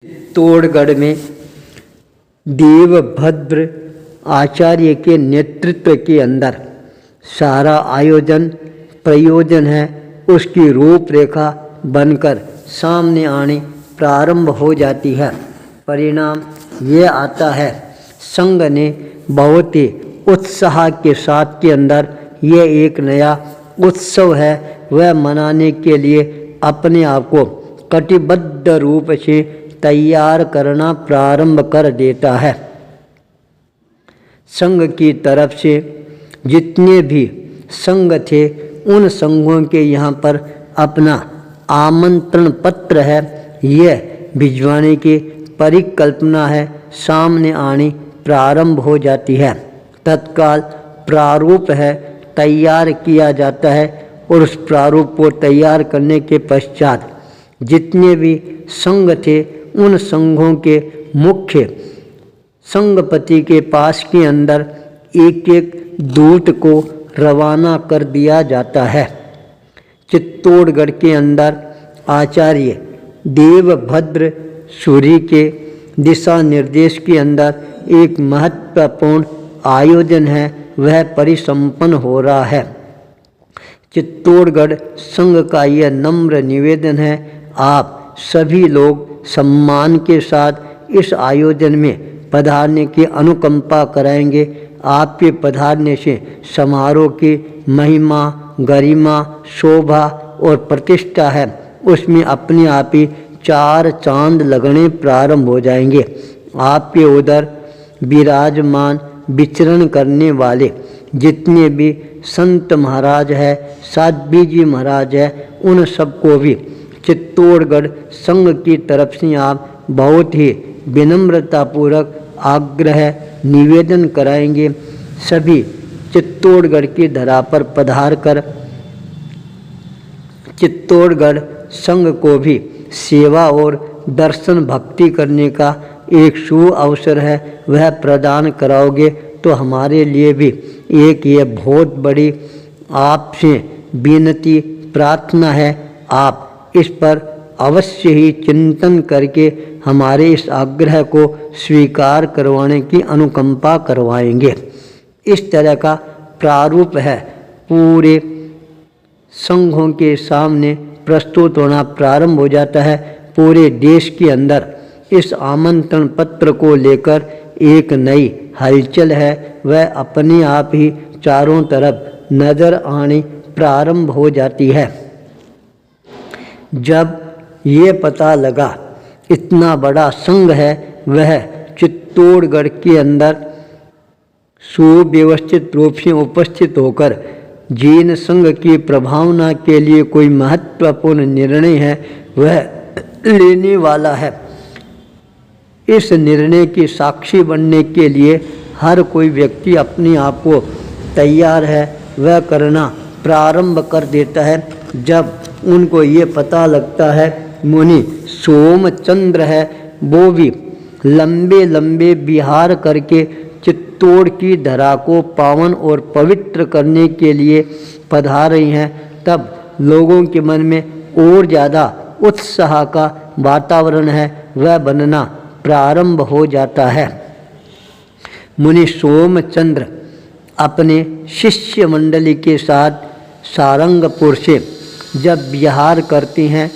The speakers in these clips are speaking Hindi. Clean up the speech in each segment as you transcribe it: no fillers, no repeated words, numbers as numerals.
चित्तौड़गढ़ में देवभद्र आचार्य के नेतृत्व के अंदर सारा आयोजन प्रयोजन है उसकी रूपरेखा बनकर सामने आने प्रारंभ हो जाती है। परिणाम ये आता है, संघ ने बहुत ही उत्साह के साथ के अंदर ये एक नया उत्सव है वह मनाने के लिए अपने आप को कटिबद्ध रूप से तैयार करना प्रारंभ कर देता है। संघ की तरफ से जितने भी संघ थे उन संघों के यहाँ पर अपना आमंत्रण पत्र है यह भिजवाने की परिकल्पना है सामने आनी प्रारंभ हो जाती है। तत्काल प्रारूप है तैयार किया जाता है और उस प्रारूप को तैयार करने के पश्चात जितने भी संघ थे उन संघों के मुख्य संघपति के पास के अंदर एक एक दूत को रवाना कर दिया जाता है। चित्तौड़गढ़ के अंदर आचार्य देवभद्र सूरी के दिशा निर्देश के अंदर एक महत्वपूर्ण आयोजन है वह परिसंपन्न हो रहा है। चित्तौड़गढ़ संघ का यह नम्र निवेदन है, आप सभी लोग सम्मान के साथ इस आयोजन में पधारने की अनुकंपा कराएंगे। आपके पधारने से समारोह की महिमा गरिमा शोभा और प्रतिष्ठा है उसमें अपने आप ही चार चांद लगने प्रारंभ हो जाएंगे। आपके उधर विराजमान विचरण करने वाले जितने भी संत महाराज है साध्वी जी महाराज है उन सबको भी चित्तौड़गढ़ संघ की तरफ से आप बहुत ही विनम्रतापूर्वक आग्रह निवेदन कराएंगे। सभी चित्तौड़गढ़ की धरा पर पधार कर चित्तौड़गढ़ संघ को भी सेवा और दर्शन भक्ति करने का एक शुभ अवसर है वह प्रदान कराओगे तो हमारे लिए भी एक ये बहुत बड़ी आपसे विनती प्रार्थना है। आप इस पर अवश्य ही चिंतन करके हमारे इस आग्रह को स्वीकार करवाने की अनुकंपा करवाएंगे। इस तरह का प्रारूप है पूरे संघों के सामने प्रस्तुत होना प्रारंभ हो जाता है। पूरे देश के अंदर इस आमंत्रण पत्र को लेकर एक नई हलचल है वह अपने आप ही चारों तरफ नजर आने प्रारंभ हो जाती है। जब ये पता लगा इतना बड़ा संघ है वह चित्तौड़गढ़ के अंदर सुव्यवस्थित रूप से उपस्थित होकर जैन संघ की प्रभावना के लिए कोई महत्वपूर्ण निर्णय है वह लेने वाला है। इस निर्णय की साक्षी बनने के लिए हर कोई व्यक्ति अपने आप को तैयार है वह करना प्रारंभ कर देता है। जब उनको ये पता लगता है मुनि सोमचंद्र है वो भी लंबे लंबे विहार करके चित्तौड़ की धरा को पावन और पवित्र करने के लिए पधार रही हैं, तब लोगों के मन में और ज़्यादा उत्साह का वातावरण है वह बनना प्रारंभ हो जाता है। मुनि सोमचंद्र अपने शिष्य मंडली के साथ सारंगपुर से जब विहार करते हैं,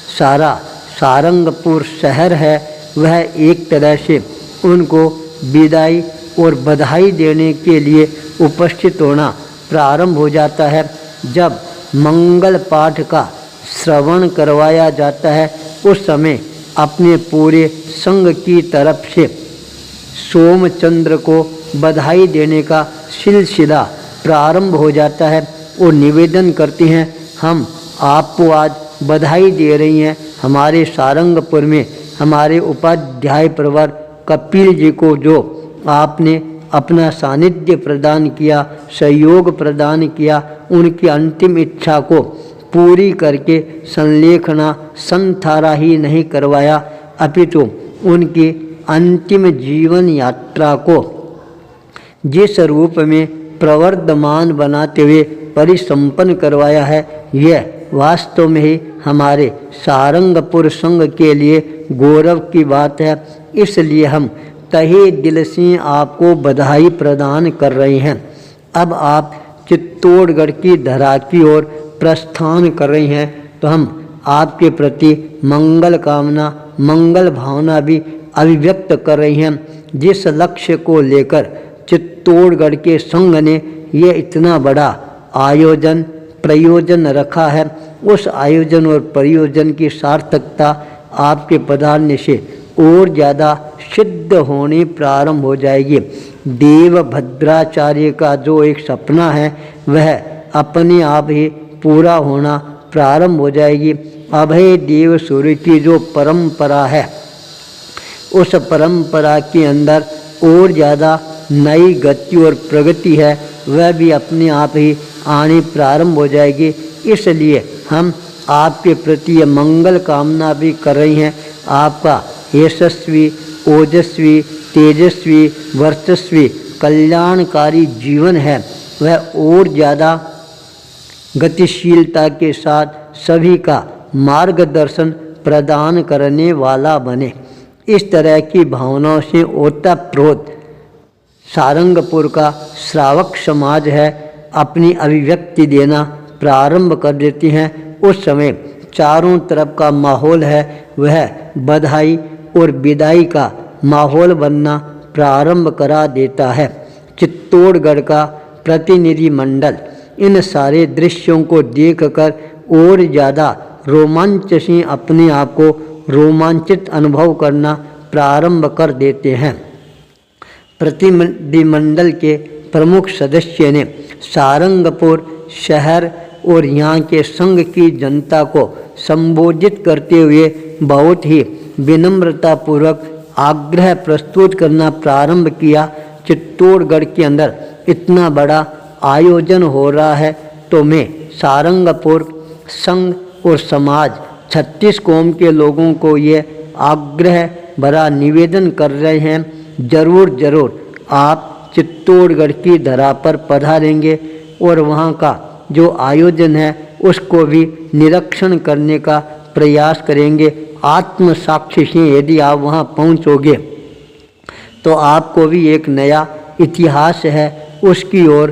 सारा सारंगपुर शहर है वह एक तरह से उनको विदाई और बधाई देने के लिए उपस्थित होना प्रारंभ हो जाता है। जब मंगल पाठ का श्रवण करवाया जाता है उस समय अपने पूरे संघ की तरफ से सोमचंद्र को बधाई देने का सिलसिला प्रारंभ हो जाता है और निवेदन करते हैं, हम आपको आज बधाई दे रही हैं। हमारे सारंगपुर में हमारे उपाध्याय प्रवर कपिल जी को जो आपने अपना सानिध्य प्रदान किया सहयोग प्रदान किया उनकी अंतिम इच्छा को पूरी करके संलेखना संथारा ही नहीं करवाया अपितु उनकी अंतिम जीवन यात्रा को जिस रूप में प्रवर्धमान बनाते हुए परिसंपन्न करवाया है यह वास्तव में ही हमारे सारंगपुर संघ के लिए गौरव की बात है। इसलिए हम तहे दिल से आपको बधाई प्रदान कर रहे हैं। अब आप चित्तौड़गढ़ की धरा की ओर प्रस्थान कर रही हैं, तो हम आपके प्रति मंगल कामना, मंगल भावना भी अभिव्यक्त कर रही हैं। जिस लक्ष्य को लेकर चित्तौड़गढ़ के संघ ने ये इतना बड़ा आयोजन प्रयोजन रखा है, उस आयोजन और प्रयोजन की सार्थकता आपके पधारने से और ज़्यादा सिद्ध होनी प्रारंभ हो जाएगी। देव भद्राचार्य का जो एक सपना है वह अपने आप ही पूरा होना प्रारंभ हो जाएगी। अभय देव सूर्य की जो परंपरा है, उस परंपरा के अंदर और ज़्यादा नई गति और प्रगति है, वह भी अपने आप ही आनी प्रारंभ हो जाएगी। इसलिए हम आपके प्रति ये मंगल कामना भी कर रही हैं। आपका यशस्वी, ओजस्वी, तेजस्वी, वर्चस्वी, कल्याणकारी जीवन है, वह और ज़्यादा गतिशीलता के साथ सभी का मार्गदर्शन प्रदान करने वाला बने। इस तरह की भावनाओं से ओतप्रोत सारंगपुर का श्रावक समाज है अपनी अभिव्यक्ति देना प्रारंभ कर देती हैं। उस समय चारों तरफ का माहौल है वह बधाई और विदाई का माहौल बनना प्रारंभ करा देता है। चित्तौड़गढ़ का प्रतिनिधि मंडल इन सारे दृश्यों को देखकर और ज़्यादा रोमांच से अपने आप को रोमांचित अनुभव करना प्रारंभ कर देते हैं। प्रतिनिधिमंडल के प्रमुख सदस्य ने सारंगपुर शहर और यहाँ के संघ की जनता को संबोधित करते हुए बहुत ही विनम्रतापूर्वक आग्रह प्रस्तुत करना प्रारंभ किया। चित्तौड़गढ़ के अंदर इतना बड़ा आयोजन हो रहा है, तो मैं सारंगपुर संघ और समाज 36 कौम के लोगों को ये आग्रह भरा निवेदन कर रहे हैं, ज़रूर आप चित्तौड़गढ़ की धरा पर पधारेंगे और वहाँ का जो आयोजन है उसको भी निरीक्षण करने का प्रयास करेंगे। आत्म साक्षी से यदि आप वहाँ पहुँचोगे तो आपको भी एक नया इतिहास है उसकी ओर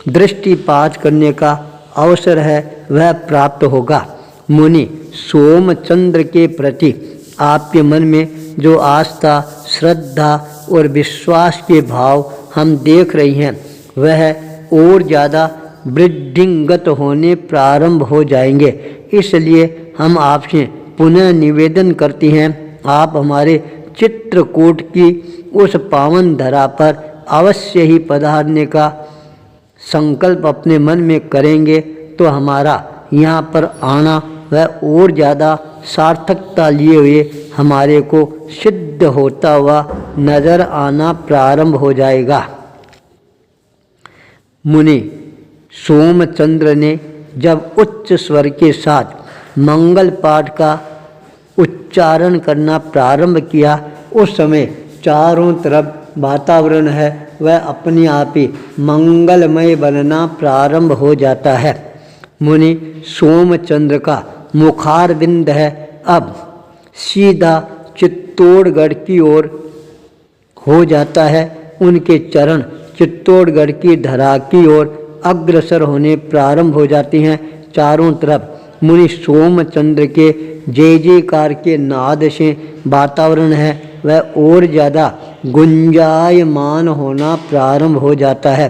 दृष्टिपात करने का अवसर है वह प्राप्त होगा। मुनि सोमचंद्र के प्रति आपके मन में जो आस्था, श्रद्धा और विश्वास के भाव हम देख रही हैं वह और ज़्यादा वृद्धिंगत होने प्रारंभ हो जाएंगे। इसलिए हम आपसे पुनः निवेदन करते हैं, आप हमारे चित्रकूट की उस पावन धरा पर अवश्य ही पधारने का संकल्प अपने मन में करेंगे तो हमारा यहाँ पर आना वह और ज़्यादा सार्थकता लिए हुए हमारे को सिद्ध होता हुआ नजर आना प्रारंभ हो जाएगा। मुनि सोमचंद्र ने जब उच्च स्वर के साथ मंगल पाठ का उच्चारण करना प्रारंभ किया, उस समय चारों तरफ वातावरण है वह अपने आप ही मंगलमय बनना प्रारंभ हो जाता है। मुनि सोमचंद्र का मुखारविंद है अब सीधा चित्तौड़गढ़ की ओर हो जाता है। उनके चरण चित्तौड़गढ़ की धरा की ओर अग्रसर होने प्रारंभ हो जाती हैं। चारों तरफ मुनि सोमचंद्र के जय जयकार के नाद से वातावरण है वह और ज़्यादा गुंजायमान होना प्रारंभ हो जाता है।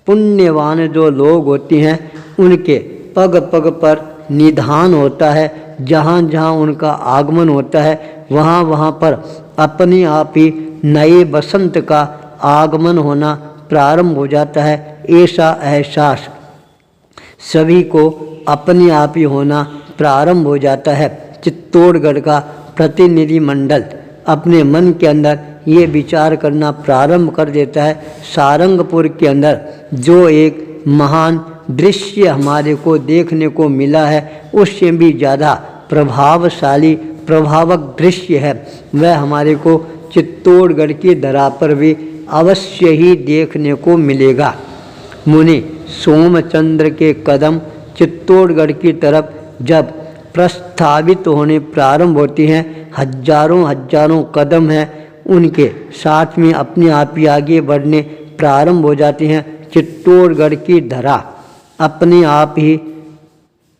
पुण्यवान जो लोग होते हैं उनके पग पग पर निधान होता है, जहाँ जहाँ उनका आगमन होता है वहाँ वहाँ पर अपने आप ही नए बसंत का आगमन होना प्रारंभ हो जाता है। ऐसा एहसास सभी को अपने आप ही होना प्रारंभ हो जाता है। चित्तौड़गढ़ का प्रतिनिधि मंडल अपने मन के अंदर ये विचार करना प्रारंभ कर देता है, सारंगपुर के अंदर जो एक महान दृश्य हमारे को देखने को मिला है उससे भी ज़्यादा प्रभावशाली प्रभावक दृश्य है वह हमारे को चित्तौड़गढ़ की धरा पर भी अवश्य ही देखने को मिलेगा। मुनि सोमचंद्र के कदम चित्तौड़गढ़ की तरफ जब प्रस्तावित होने प्रारंभ होती हैं। हजारों हजारों कदम हैं, उनके साथ में अपने आप ही आगे बढ़ने प्रारंभ हो जाती हैं। चित्तौड़गढ़ की धरा अपने आप ही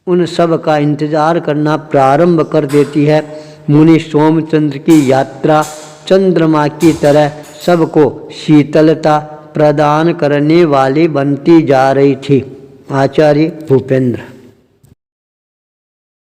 उन सब का इंतजार करना प्रारंभ कर देती है। मुनि सोमचंद्र की यात्रा चंद्रमा की तरह सबको शीतलता प्रदान करने वाली बनती जा रही थी। आचार्य भूपेंद्र।